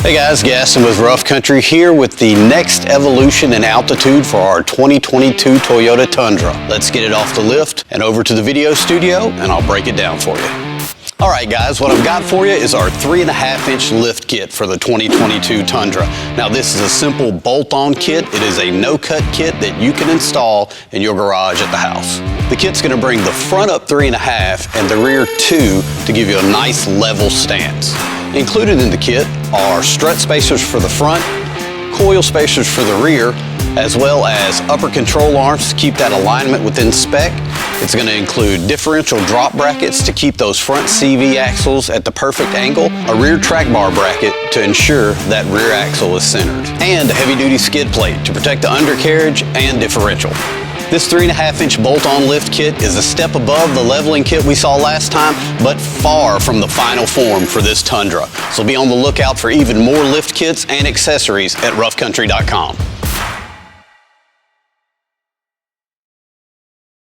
Hey guys, Gaston with Rough Country here with the next evolution in altitude for our 2022 Toyota Tundra. Let's get it off the lift and over to the video studio and I'll break it down for you. Alright guys, what I've got for you is our 3.5-inch lift kit for the 2022 Tundra. Now this is a simple bolt-on kit. It is a no-cut kit that you can install in your garage at the house. The kit's going to bring the front up 3.5 and the rear 2 to give you a nice level stance. Included in the kit are strut spacers for the front, coil spacers for the rear, as well as upper control arms to keep that alignment within spec. It's going to include differential drop brackets to keep those front CV axles at the perfect angle, a rear track bar bracket to ensure that rear axle is centered, and a heavy-duty skid plate to protect the undercarriage and differential. This 3.5-inch bolt-on lift kit is a step above the leveling kit we saw last time, but far from the final form for this Tundra. So be on the lookout for even more lift kits and accessories at roughcountry.com.